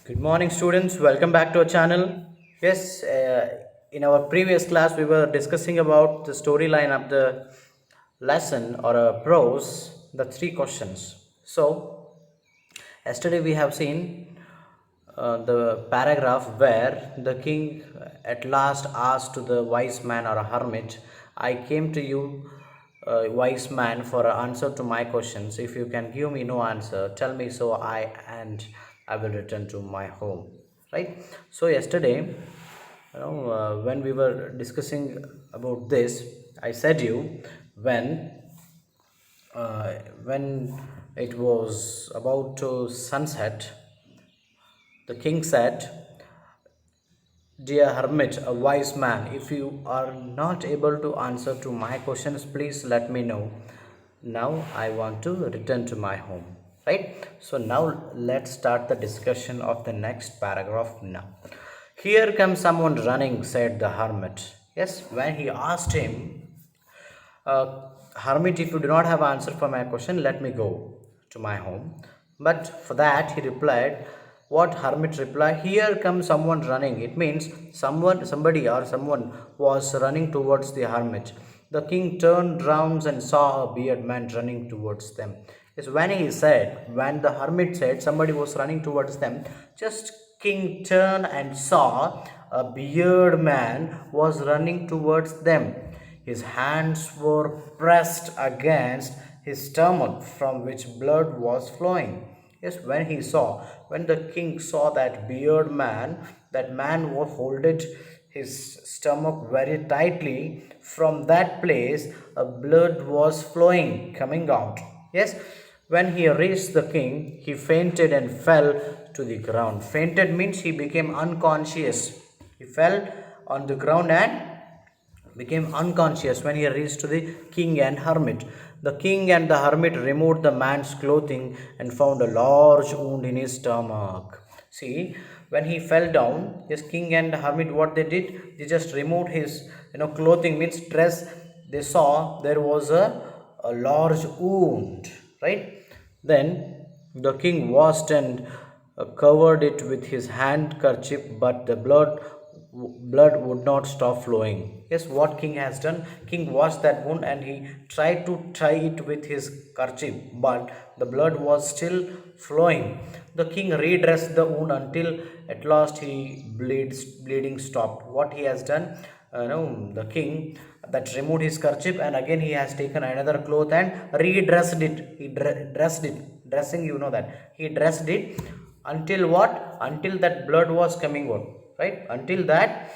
Good morning, students. Welcome back to our channel. Yes, in our previous class, we were discussing about the storyline of the lesson or a prose, the three questions. So, yesterday we have seen the paragraph where the king at last asked to the wise man or a hermit, I came to you, wise man, for an answer to my questions. If you can give me no answer, tell me so I will return to my home. Right? So, yesterday, when we were discussing about this, I said you uh, when it was about to sunset, the king said, dear hermit, a wise man, if you are not able to answer to my questions, please let me know. Now I want to return to my home. Right? So now let's start the discussion of the next paragraph now. Here comes someone running, said the hermit. Yes, when he asked him, hermit, if you do not have answer for my question, let me go to my home. But for that, he replied, what hermit replied, here comes someone running. It means somebody or someone was running towards the hermit. The king turned round and saw a bearded man running towards them. Yes, when the hermit said somebody was running towards them, just king turned and saw a bearded man was running towards them. His hands were pressed against his stomach, from which blood was flowing. Yes, when the king saw that beard man, that man was holded his stomach very tightly. From that place, a blood was flowing, coming out. Yes, when he reached the king, he fainted and fell to the ground. Fainted means he became unconscious. He fell on the ground and became unconscious when he reached to the king and hermit. The king and the hermit removed the man's clothing and found a large wound in his stomach. See, when he fell down, his king and the hermit, what they did, they just removed his clothing, means dress. They saw there was a large wound, right? Then the king washed and covered it with his handkerchief, but the blood would not stop flowing. Yes, what king has done? King washed that wound and he tried to tie it with his kerchief, but the blood was still flowing. The king redressed the wound until at last bleeding stopped. What he has done? The king that removed his kerchief and again he has taken another cloth and redressed it. He dressed it. Dressing, you know that. He dressed it until what? Until that blood was coming out. Right? Until that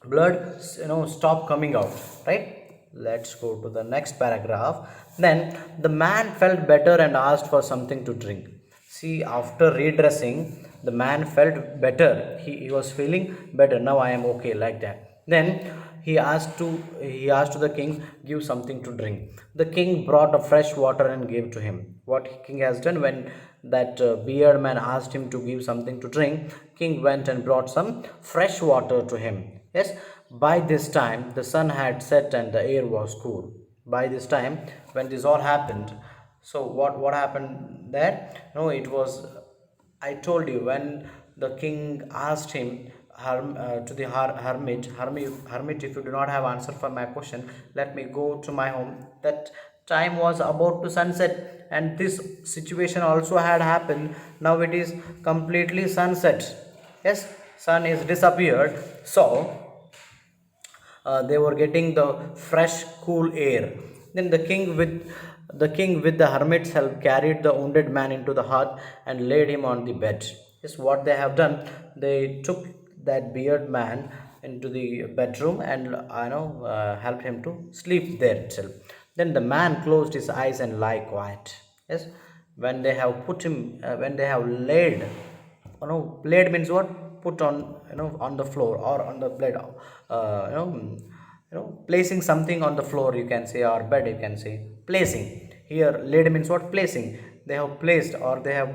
blood stop coming out, right? Let's go to the next paragraph. Then the man felt better and asked for something to drink. See, after redressing, the man felt better. He was feeling better. Now I am okay, like that. Then he asked to the king, give something to drink. The king brought a fresh water and gave to him. What king has done? When that beard man asked him to give something to drink, king went and brought some fresh water to him. Yes, by this time the sun had set and the air was cool. By this time, when this all happened, so what happened there? No, it was, I told you, when the king asked him, to the hermit, if you do not have answer for my question, let me go to my home. That time was about to sunset, and this situation also had happened. Now it is completely sunset. Yes, sun is disappeared. So they were getting the fresh cool air. Then the king with the hermit's help carried the wounded man into the hut and laid him on the bed. Yes, what they have done, they took that beard man into the bedroom and helped him to sleep there itself. Then the man closed his eyes and lay quiet. Yes, when they have put him, when they have laid, laid means what? Put on, on the floor or on the bed, placing something on the floor, you can say, or bed, you can say. Placing, here laid means what? Placing. They have placed, or they have,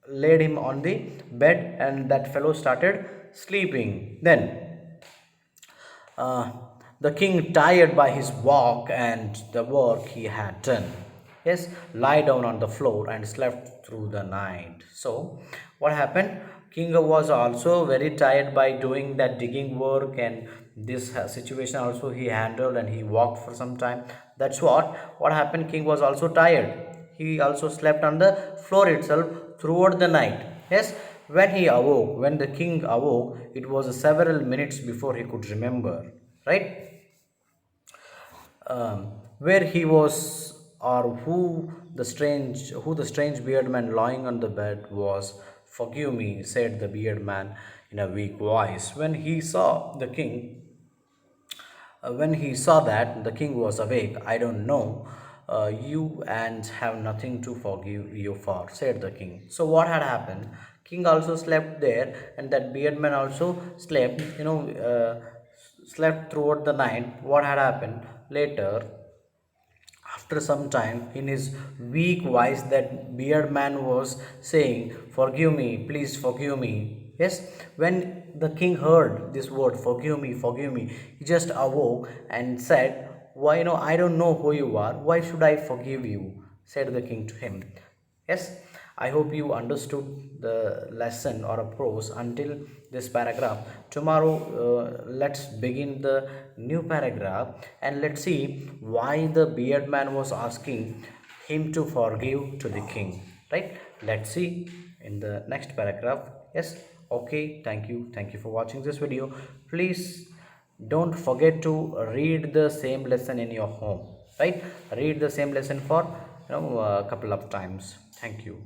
laid him on the bed, and that fellow started sleeping. Then uh, the king, tired by his walk and the work he had done, Yes, lie down on the floor and slept through the night. So, what happened? King was also very tired by doing that digging work, and this situation also he handled, and he walked for some time. That's what happened. King was also tired. He also slept on the floor itself throughout the night. Yes, when the king awoke, it was several minutes before he could remember. Right? Where he was, or who the strange beard man lying on the bed was. Forgive me, said the beard man in a weak voice. When he saw that the king was awake, I don't know you and have nothing to forgive you for, said the king. So what had happened? King also slept there, and that beard man also slept, slept throughout the night. What had happened later? After some time, in his weak voice, that beard man was saying, forgive me, please forgive me. Yes, when the king heard this word, forgive me, he just awoke and said, why, I don't know who you are. Why should I forgive you? Said the king to him. Yes, I hope you understood the lesson or a prose until this paragraph. Tomorrow, let's begin the new paragraph, and let's see why the beard man was asking him to forgive to the king. Right? Let's see in the next paragraph. Yes, okay, thank you for watching this video. Please don't forget to read the same lesson in your home. Right? Read the same lesson for a couple of times. Thank you.